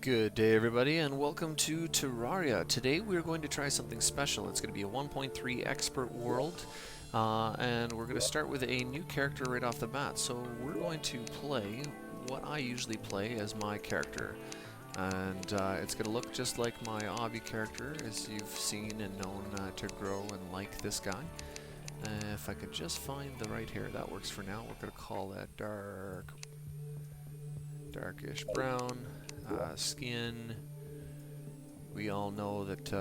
Good day everybody and welcome to Terraria. Today we're going to try something special. It's going to be a 1.3 expert world and we're going to start with a new character right off the bat. So we're going to play what I usually play as my character. And it's going to look just like my Aubi character, as you've seen and known to grow and like this guy. If I could just find the right hair, that works for now. We're going to call that darkish brown. Skin, we all know that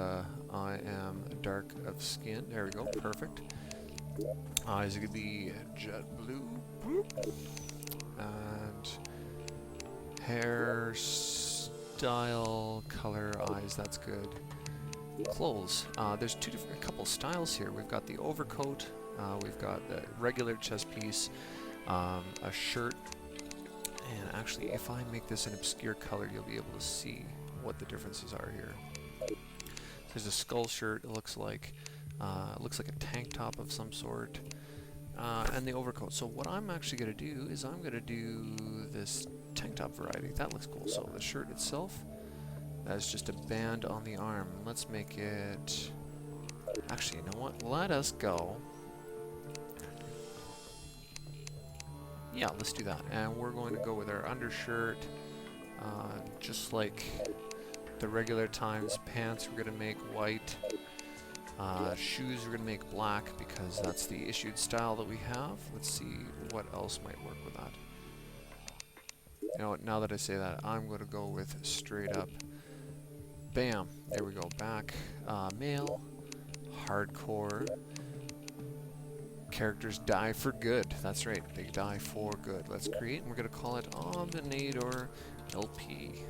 I am dark of skin. There we go, perfect. Eyes are going to be jet blue. And hair, style, color, eyes, that's good. Clothes, there's a couple styles here. We've got the overcoat, we've got the regular chest piece, a shirt. And actually, if I make this an obscure color, you'll be able to see what the differences are here. There's a skull shirt, it looks like a tank top of some sort, and the overcoat. So what I'm actually going to do is I'm going to do this tank top variety. That looks cool. So the shirt itself, that's just a band on the arm. Let's make it... Actually, you know what? Let us go. Yeah, let's do that. And we're going to go with our undershirt, just like the regular times. Pants we're going to make white. Shoes we're going to make black because that's the issued style that we have. Let's see what else might work with that. You know what, now that I say that, I'm going to go with straight up. Bam! There we go. Back. Male. Hardcore. Characters die for good. That's right, they die for good. Let's create, and we're going to call it Aubi-Nation LP.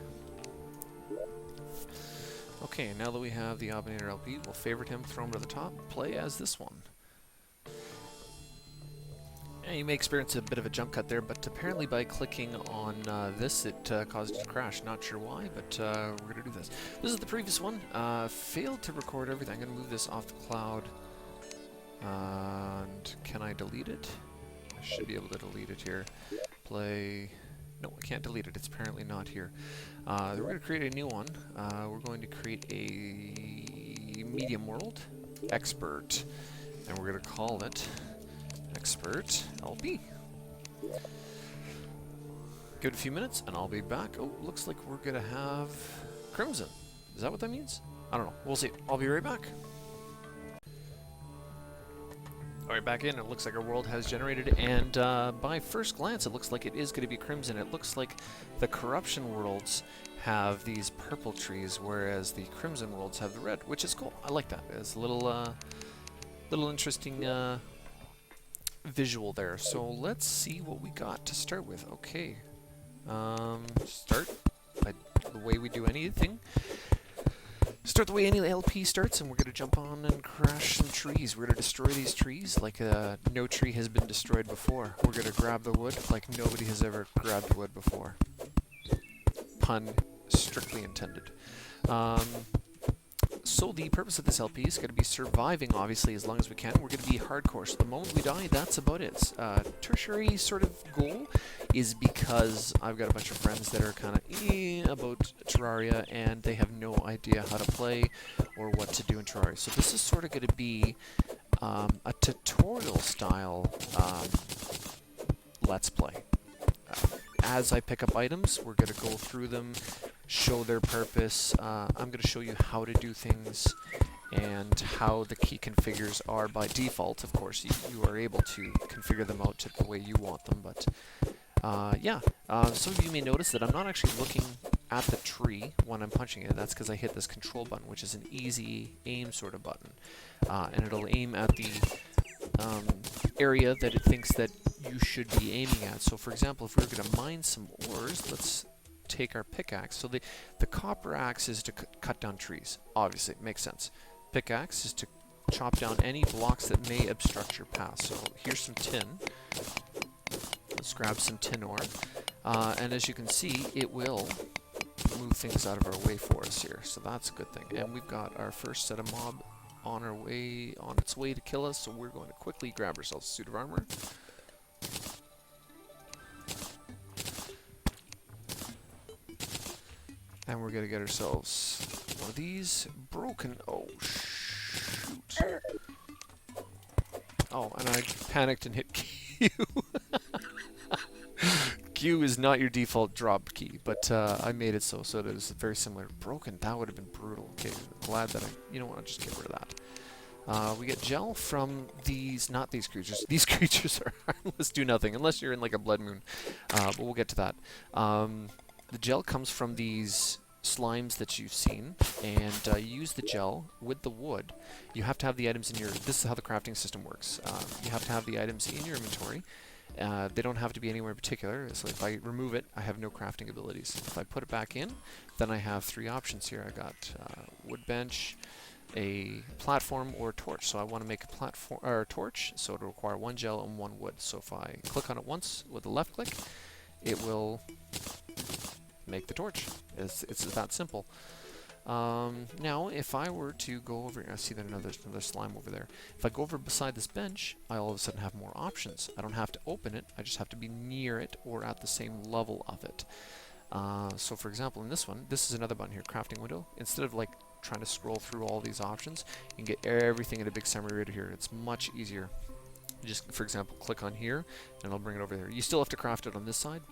Okay, now that we have the Aubi-Nation LP, we'll favorite him, throw him to the top, play as this one. And you may experience a bit of a jump cut there, but apparently by clicking on this, it caused it to crash. Not sure why, but we're going to do this. This is the previous one. Failed to record everything. I'm going to move this off the cloud. And can I delete it? I should be able to delete it here. Play. No, I can't delete it. It's apparently not here. We're going to create a new one. We're going to create a medium world expert, and we're going to call it expert LP. Give it a few minutes, and I'll be back. Oh, looks like we're going to have Crimson. Is that what that means? I don't know. We'll see. I'll be right back. Alright, back in. It looks like our world has generated, and by first glance it looks like it is going to be Crimson. It looks like the Corruption worlds have these purple trees, whereas the Crimson worlds have the red, which is cool. I like that. It's a little interesting visual there. So let's see what we got to start with. Okay, start by the way we do anything. Start the way any LP starts, and we're going to jump on and crash some trees. We're going to destroy these trees like no tree has been destroyed before. We're going to grab the wood like nobody has ever grabbed wood before. Pun strictly intended. So the purpose of this LP is going to be surviving, obviously, as long as we can. We're going to be hardcore, so the moment we die, that's about it. Tertiary sort of goal is because I've got a bunch of friends that are kind of about Terraria, and they have no idea how to play or what to do in Terraria. So this is sort of going to be a tutorial style Let's Play. As I pick up items, we're going to go through them, show their purpose. I'm going to show you how to do things and how the key configures are by default. Of course, you are able to configure them out to the way you want them, but yeah. Some of you may notice that I'm not actually looking at the tree when I'm punching it. That's because I hit this control button, which is an easy aim sort of button, and it'll aim at the area that it thinks that you should be aiming at. So for example, if we were going to mine some ores, let's take our pickaxe. So the copper axe is to cut down trees. Obviously, it makes sense. Pickaxe is to chop down any blocks that may obstruct your path. So here's some tin. Let's grab some tin ore. And as you can see, it will move things out of our way for us here. So that's a good thing. And we've got our first set of mob on its way to kill us, so we're going to quickly grab ourselves a suit of armor. And we're going to get ourselves one of these broken. Oh, shoot. Oh, and I panicked and hit Q. Q is not your default drop key, but I made it so it is very similar. Broken, that would have been brutal. Okay, glad that you know what, I'll just get rid of that. We get gel from these, not these creatures. These creatures are harmless, do nothing, unless you're in like a blood moon. But we'll get to that. The gel comes from these slimes that you've seen, and you use the gel with the wood. You have to have the items in your, this is how the crafting system works. You have to have the items in your inventory. They don't have to be anywhere in particular. So if I remove it, I have no crafting abilities. If I put it back in, then I have three options here. I got wood bench, a platform, or a torch. So I want to make a platform or a torch, so it'll require one gel and one wood. So if I click on it once with a left click, it will make the torch. It's that simple. Now, if I were to go over, I see that another slime over there. If I go over beside this bench, I all of a sudden have more options. I don't have to open it, I just have to be near it or at the same level of it. So for example, in this one, this is another button here, crafting window. Instead of like trying to scroll through all these options, you can get everything in a big summary right here. It's much easier. Just, for example, click on here, and I'll bring it over there. You still have to craft it on this side,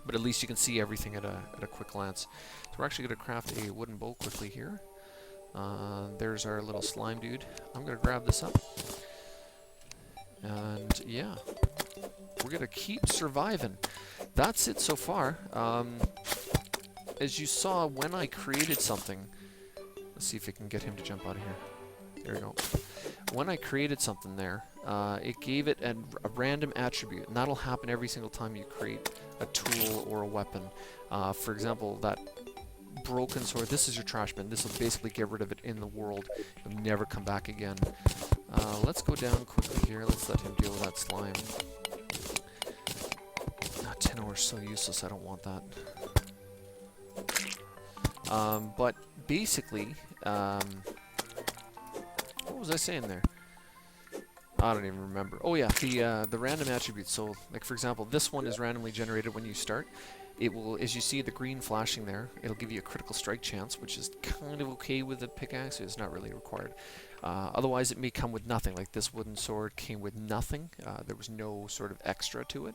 but at least you can see everything at a quick glance. So we're actually going to craft a wooden bow quickly here. There's our little slime dude. I'm going to grab this up. And yeah, we're going to keep surviving. That's it so far. As you saw when I created something, let's see if I can get him to jump out of here. There we go. When I created something there, it gave it a random attribute, and that'll happen every single time you create a tool or a weapon. For example, that broken sword, this is your trash bin. This will basically get rid of it in the world. It'll never come back again. Let's go down quickly here. Let's let him deal with that slime. Ah, 10 ore is so useless, I don't want that. But basically, what was I saying there? I don't even remember. Oh yeah, the random attributes. So, like for example, this one is randomly generated when you start. It will, as you see the green flashing there, it'll give you a critical strike chance, which is kind of okay with the pickaxe. It's not really required. Otherwise, it may come with nothing. Like this wooden sword came with nothing. There was no sort of extra to it.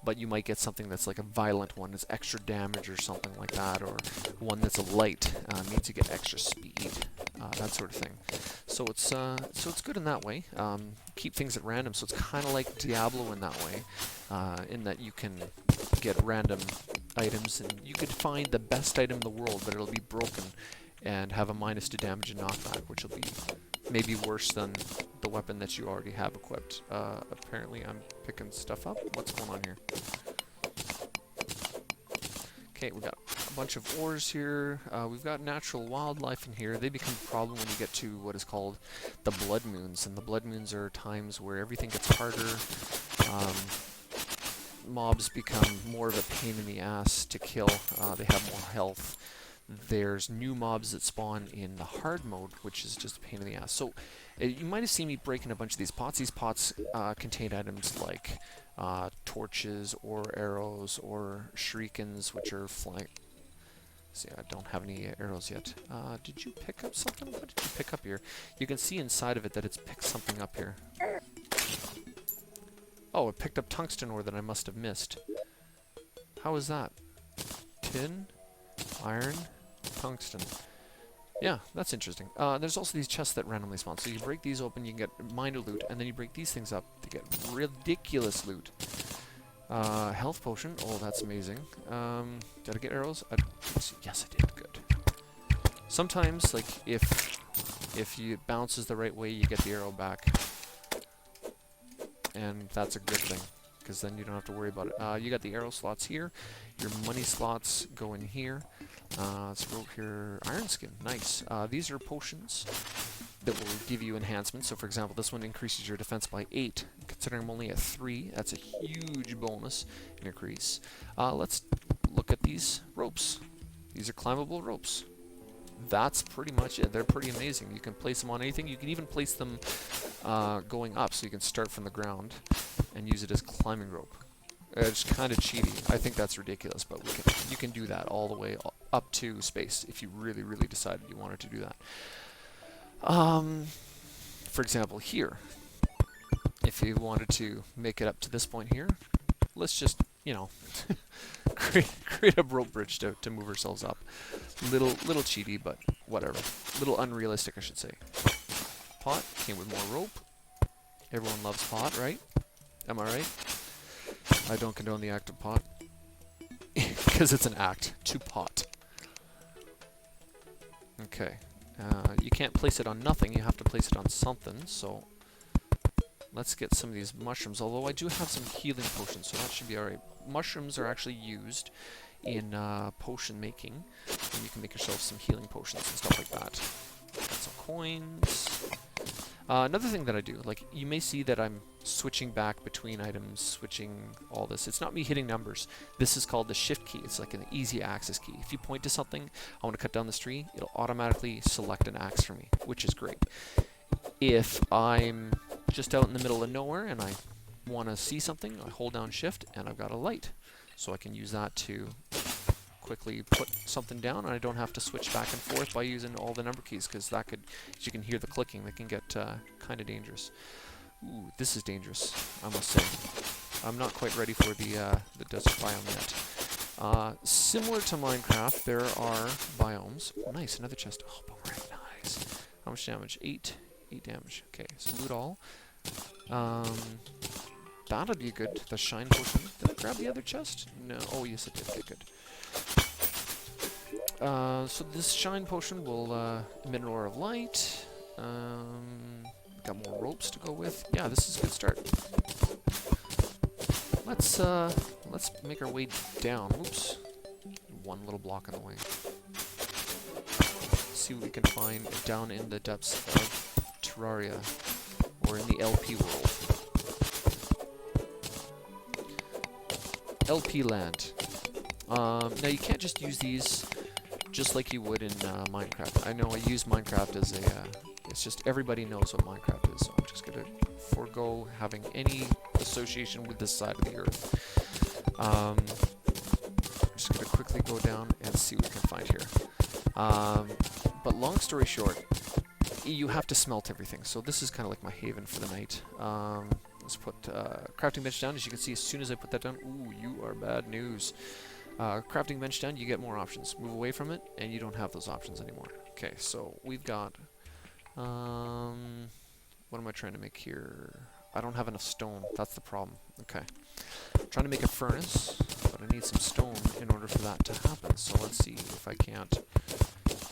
But you might get something that's like a violent one, that's extra damage or something like that, or one that's a light, means you get extra speed, that sort of thing. So it's good in that way. Keep things at random, so it's kind of like Diablo in that way, in that you can get random items, and you could find the best item in the world, but it'll be broken and have a -2 damage and knockback, which will be maybe worse than the weapon that you already have equipped. Apparently I'm picking stuff up. What's going on here? Okay, we got a bunch of ores here. We've got natural wildlife in here. They become a problem when you get to what is called the blood moons, and the blood moons are times where everything gets harder. Mobs become more of a pain in the ass to kill. They have more health. There's new mobs that spawn in the hard mode, which is just a pain in the ass. So you might have seen me breaking a bunch of these pots. These pots contain items like torches or arrows or shurikens, which are flying. See, I don't have any arrows yet. Did you pick up something? What did you pick up here? You can see inside of it that it's picked something up here. Oh, it picked up tungsten ore that I must have missed. How is that? Tin, iron, tungsten. Yeah, that's interesting. There's also these chests that randomly spawn. So you break these open, you can get miner loot, and then you break these things up to get ridiculous loot. Health potion. Oh, that's amazing. Did I get arrows? Yes, I did. Good. Sometimes, like, if it bounces the right way, you get the arrow back. And that's a good thing, because then you don't have to worry about it. You got the arrow slots here. Your money slots go in here. Let's go here. Iron skin. Nice. These are potions that will give you enhancements. So, for example, this one increases your defense by 8. Considering I'm only at 3, that's a huge bonus increase. Let's look at these ropes. These are climbable ropes. That's pretty much it. They're pretty amazing. You can place them on anything. You can even place them going up, so you can start from the ground and use it as climbing rope. It's kind of cheaty. I think that's ridiculous, but you can do that all the way up to space if you really, really decided you wanted to do that. For example, here, if you wanted to make it up to this point here, let's just, you know, create a rope bridge to move ourselves up. Little cheaty, but whatever. Little unrealistic, I should say. Pot came with more rope. Everyone loves pot, right? Am I right? I don't condone the act of pot. Because it's an act to pot. Okay. You can't place it on nothing, you have to place it on something, so let's get some of these mushrooms, although I do have some healing potions, so that should be alright. Mushrooms are actually used in potion making, and you can make yourself some healing potions and stuff like that. Got some coins. Another thing that I do, like, you may see that I'm switching back between items, switching all this. It's not me hitting numbers. This is called the shift key. It's like an easy access key. If you point to something, I want to cut down this tree, it'll automatically select an axe for me, which is great. If I'm just out in the middle of nowhere and I want to see something, I hold down shift and I've got a light. So I can use that to quickly put something down, and I don't have to switch back and forth by using all the number keys, because that could, as you can hear the clicking, that can get kind of dangerous. Ooh, this is dangerous, I must say. I'm not quite ready for the desert biome yet. Similar to Minecraft, there are biomes. Oh, nice, another chest. Oh, boomerang, nice. How much damage? 8 damage. Okay, so loot all. That'll be good. The shine potion. Did I grab the other chest? No. Oh, yes, I did. Okay, good. So this shine potion will emit an aura of light. Got more ropes to go with. Yeah, this is a good start. Let's make our way down. Oops. One little block in the way. See what we can find down in the depths of Terraria, or in the LP world. LP land. Now you can't just use these just like you would in Minecraft. I know I use Minecraft as a, it's just everybody knows what Minecraft is, so I'm just going to forego having any association with this side of the earth. I'm just going to quickly go down and see what we can find here. But long story short, you have to smelt everything, so this is kind of like my haven for the night. Let's put crafting bench down. As you can see, as soon as I put that down, ooh, you are bad news. Crafting bench down, you get more options. Move away from it, and you don't have those options anymore. Okay, so we've got... what am I trying to make here? I don't have enough stone. That's the problem. Okay. I'm trying to make a furnace, but I need some stone in order for that to happen. So let's see if I can't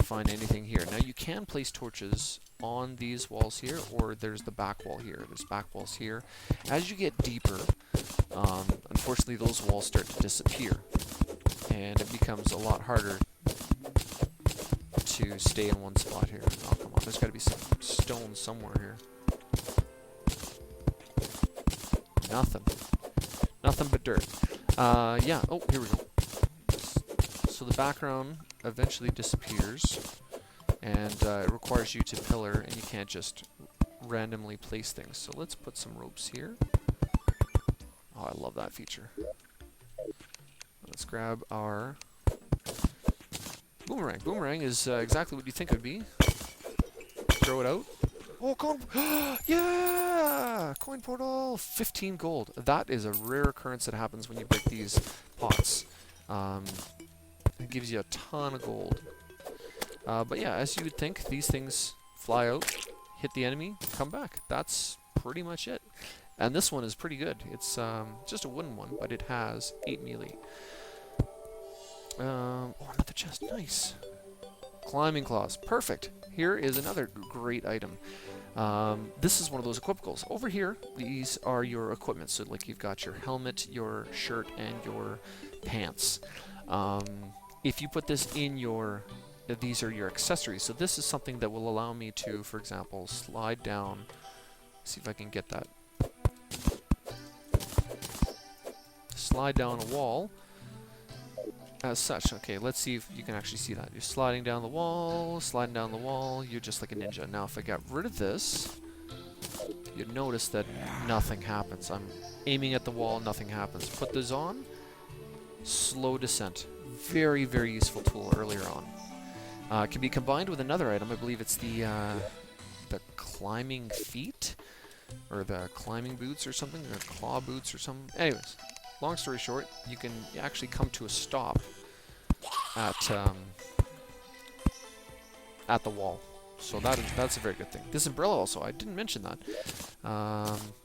find anything here. Now, you can place torches on these walls here, or there's the back wall here. There's back walls here. As you get deeper, unfortunately, those walls start to disappear, and it becomes a lot harder to stay in one spot here. Oh, come on. There's got to be some stone somewhere here. Nothing. Nothing but dirt. Yeah. Oh, here we go. So the background eventually disappears, and it requires you to pillar, and you can't just randomly place things. So let's put some ropes here. Oh, I love that feature. Let's grab our boomerang. Boomerang is exactly what you think it would be. Throw it out. Oh, coin! Yeah! Coin portal! 15 gold. That is a rare occurrence that happens when you break these pots. It gives you a ton of gold. But yeah, as you would think, these things fly out, hit the enemy, come back. That's pretty much it. And this one is pretty good. It's just a wooden one, but it has 8 melee. Oh, another chest. Nice. Climbing claws. Perfect. Here is another great item. This is one of those equipicals. Over here, these are your equipment. So, like, you've got your helmet, your shirt, and your pants. If you put this in your... these are your accessories. So this is something that will allow me to, for example, slide down. See if I can get that. Slide down a wall. As such. Okay, let's see if you can actually see that. You're sliding down the wall, sliding down the wall. You're just like a ninja. Now, if I got rid of this, you'd notice that nothing happens. I'm aiming at the wall, nothing happens. Put this on. Slow descent. very, very useful tool earlier on. It can be combined with another item. I believe it's the climbing feet, or the climbing boots or something, or claw boots or something. Anyways, long story short, you can actually come to a stop at the wall. So that's a very good thing. This umbrella also, I didn't mention that.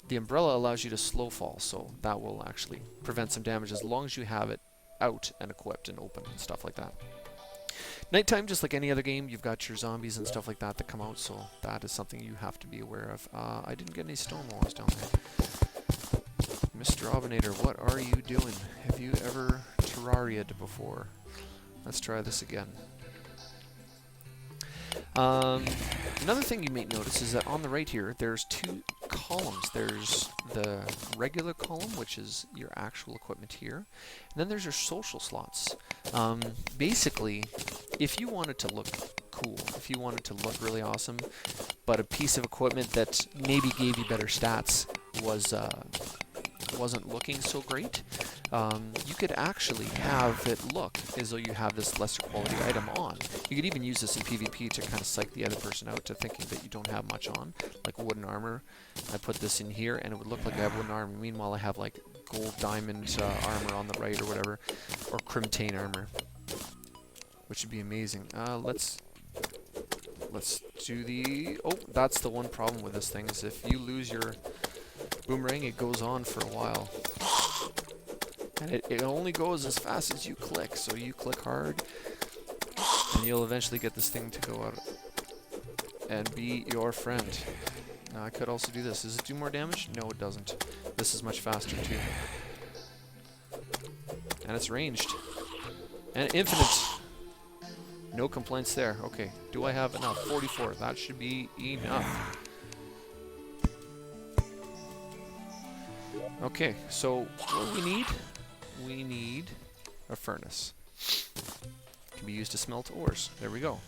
The umbrella allows you to slow fall, so that will actually prevent some damage as long as you have it out and equipped and open and stuff like that. Nighttime, just like any other game, you've got your zombies and stuff like that that come out, so that is something you have to be aware of. I didn't get any stone walls down there. Mr. Aubi-Nator, what are you doing? Have you ever Terraria'd before? Let's try this again. Another thing you may notice is that on the right here, there's two columns. There's the regular column, which is your actual equipment here, and then there's your social slots. Basically, if you wanted to look cool, if you wanted to look really awesome, but a piece of equipment that maybe gave you better stats wasn't looking so great, you could actually have it look as though you have this lesser quality item on. You could even use this in PvP to kind of psych the other person out to thinking that you don't have much on, like wooden armor. I put this in here and it would look like I have wooden armor, meanwhile I have like gold diamond armor on the right or whatever, or crimtane armor, which would be amazing. Let's do the... Oh, that's the one problem with this thing, is if you lose your boomerang, it goes on for a while. And it only goes as fast as you click, so you click hard, and you'll eventually get this thing to go out and be your friend. Now, I could also do this. Does it do more damage? No, it doesn't. This is much faster, too. And it's ranged. And infinite. No complaints there. Okay, do I have enough? 44. That should be enough. Okay, so what do we need a furnace. It can be used to smelt ores. There we go.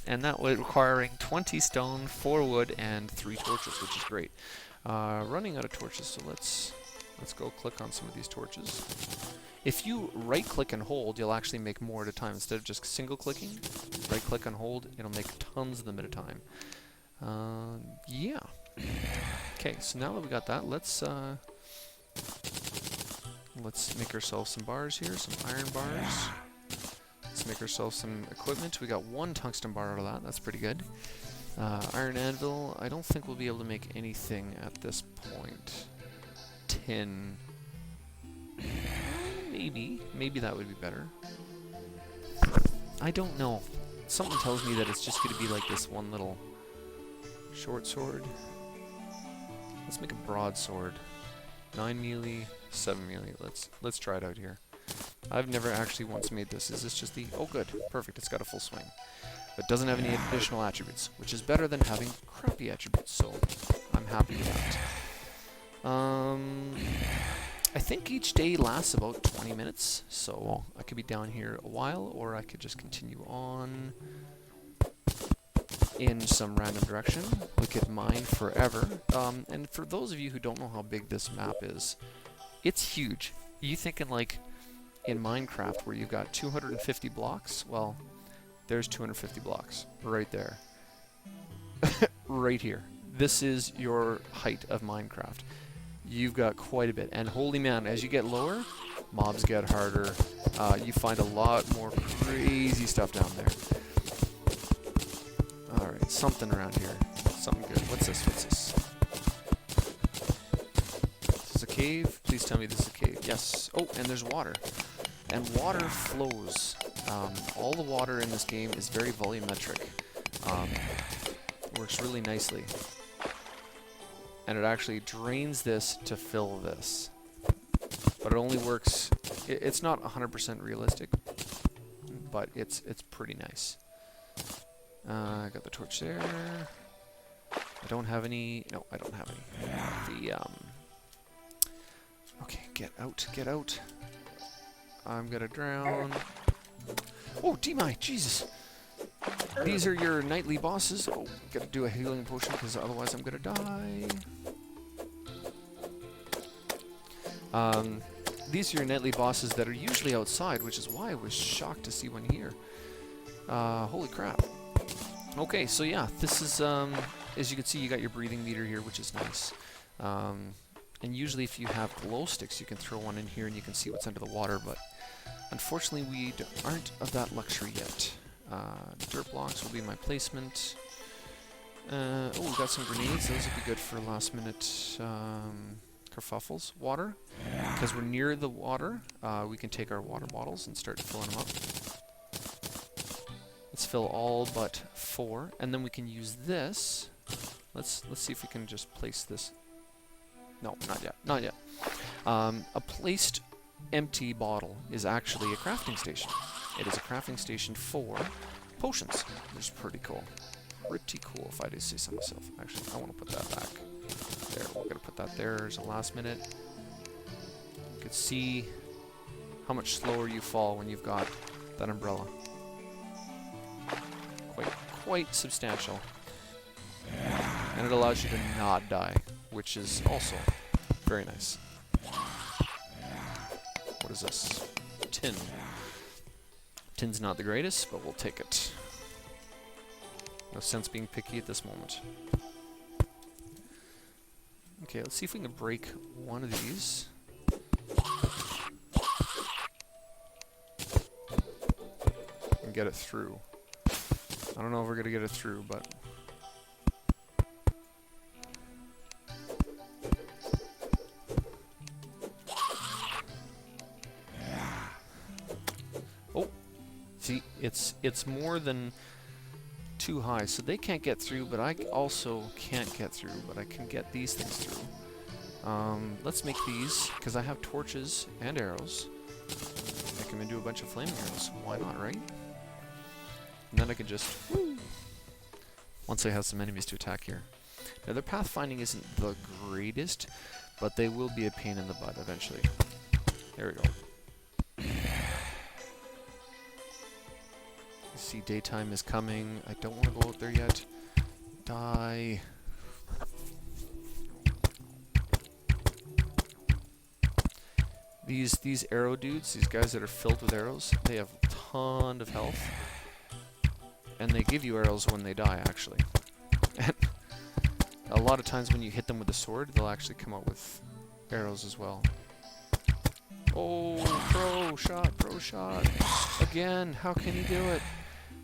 And that was requiring 20 stone, 4 wood, and 3 torches, which is great. Running out of torches, so let's go click on some of these torches. If you right-click and hold, you'll actually make more at a time. Instead of just single-clicking, right-click and hold, it'll make tons of them at a time. Yeah. Okay, so now that we got that, let's make ourselves some bars here, some iron bars. Let's make ourselves some equipment. We got 1 tungsten bar out of that. That's pretty good. Iron anvil. I don't think we'll be able to make anything at this point. Tin. Maybe that would be better. I don't know. Something tells me that it's just going to be like this one little short sword. Let's make a broadsword. 9 melee, 7 melee. Let's try it out here. I've never actually once made this. Is this just the... Oh, good. Perfect. It's got a full swing. But doesn't have any additional attributes, which is better than having crappy attributes, so I'm happy with that. I think each day lasts about 20 minutes, so I could be down here a while, or I could just continue on in some random direction. We could mine forever. And for those of you who don't know how big this map is, it's huge. You thinking like in Minecraft where you've got 250 blocks? Well, there's 250 blocks right there. Right here. This is your height of Minecraft. You've got quite a bit. And holy man, as you get lower, mobs get harder. You find a lot more crazy stuff down there. Alright, something around here. Something good. What's this? What's this? Is this a cave? Please tell me this is a cave. Yes. Oh, and there's water. And water flows. All the water in this game is very volumetric. Works really nicely. And it actually drains this to fill this. But it only works... It's not 100% realistic, but it's pretty nice. I got the torch there. I don't have any... No, I don't have any. Okay, get out, get out. I'm gonna drown. Oh, Demai, Jesus! These are your nightly bosses. Oh, gotta do a healing potion because otherwise I'm gonna die. these are your nightly bosses that are usually outside, which is why I was shocked to see one here. Holy crap. Okay, so yeah, this is, as you can see, you got your breathing meter here, which is nice. And usually if you have glow sticks, you can throw one in here and you can see what's under the water, but unfortunately we aren't of that luxury yet. Dirt blocks will be my placement. Oh, we got some grenades. Those would be good for last minute kerfuffles. Water. Because we're near the water, we can take our water bottles and start filling them up. Let's fill all but 4, and then we can use this. Let's see if we can just place this. No, not yet. Not yet. A placed empty bottle is actually a crafting station. It is a crafting station for potions, which is pretty cool. Pretty cool, if I do say so myself. Actually, I want to put that back. There, we're going to put that there as a last minute. You can see how much slower you fall when you've got that umbrella. Quite substantial. And it allows you to not die, which is also very nice. What is this? Tin. Tin's not the greatest, but we'll take it. No sense being picky at this moment. Okay, let's see if we can break one of these. And get it through. I don't know if we're gonna get it through, but... Oh! See, it's more than too high, so they can't get through, but I also can't get through, but I can get these things through. Let's make these, because I have torches and arrows. Make them into a bunch of flaming arrows. Why not, right? And then I can just... Woo, once I have some enemies to attack here. Now, their pathfinding isn't the greatest, but they will be a pain in the butt eventually. There we go. See, daytime is coming. I don't want to go out there yet. Die. These arrow dudes, these guys that are filled with arrows, they have a ton of health. And they give you arrows when they die, actually. And a lot of times when you hit them with a sword, they'll actually come out with arrows as well. Oh, pro shot. Again, how can he do it?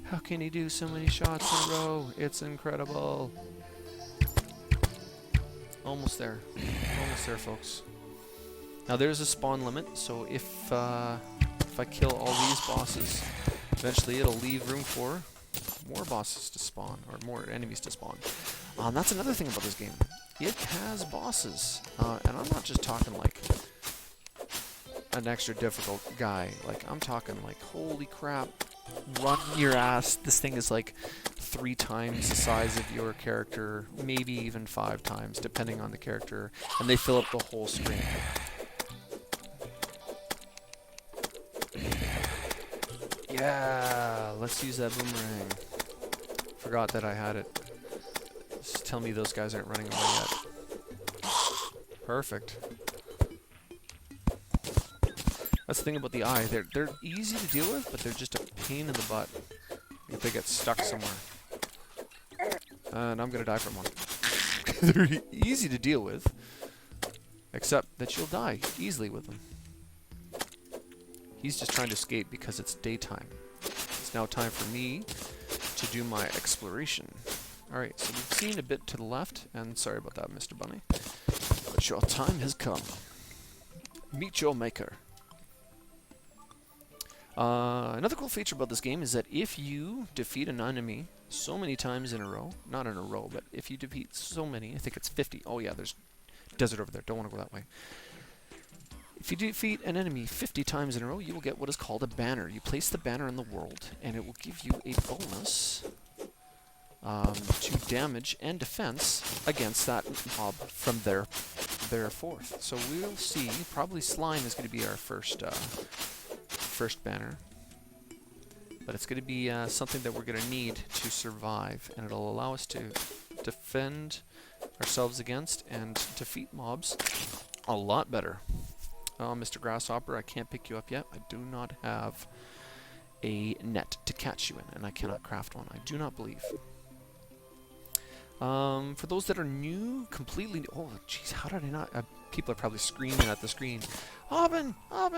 How can he do so many shots in a row? It's incredible. Almost there. Almost there, folks. Now there's a spawn limit, so if I kill all these bosses, eventually it'll leave room for more bosses to spawn, or more enemies to spawn. That's another thing about this game. It has bosses, and I'm not just talking like an extra difficult guy. Like, I'm talking like, holy crap, run your ass. This thing is like 3 times the size of your character, maybe even 5 times, depending on the character, and they fill up the whole screen. Yeah, let's use that boomerang. Forgot that I had it. Just tell me those guys aren't running away yet. Perfect. That's the thing about the eye. They're easy to deal with, but they're just a pain in the butt if they get stuck somewhere. And I'm gonna die from one. They're easy to deal with, except that you'll die easily with them. He's just trying to escape because it's daytime. It's now time for me to do my exploration. Alright, so we've seen a bit to the left, and sorry about that, Mr. Bunny, but your time has come. Meet your maker. Another cool feature about this game is that if you defeat an enemy so many times in a row, not in a row, but if you defeat so many, I think it's 50. Oh yeah, there's desert over there, don't want to go that way. If you defeat an enemy 50 times in a row, you will get what is called a banner. You place the banner in the world, and it will give you a bonus to damage and defense against that mob from their forth. So we'll see. Probably slime is going to be our first banner, but it's going to be something that we're going to need to survive, and it'll allow us to defend ourselves against and defeat mobs a lot better. Oh, Mr. Grasshopper, I can't pick you up yet. I do not have a net to catch you in, and I cannot craft one. I do not believe. For those that are new, completely new, oh jeez, how did I not, people are probably screaming at the screen, Aubin,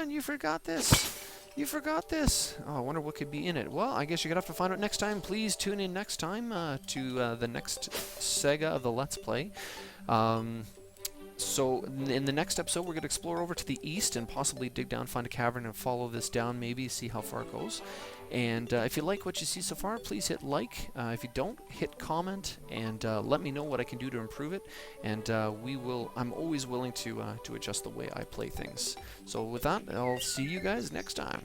you forgot this, you forgot this. Oh, I wonder what could be in it. Well, I guess you're gonna have to find out next time. Please tune in next time to the next Sega of the Let's Play. So in the next episode, we're going to explore over to the east and possibly dig down, find a cavern, and follow this down, maybe see how far it goes. And if you like what you see so far, please hit like. If you don't, hit comment and let me know what I can do to improve it. And I'm always willing to adjust the way I play things. So with that, I'll see you guys next time.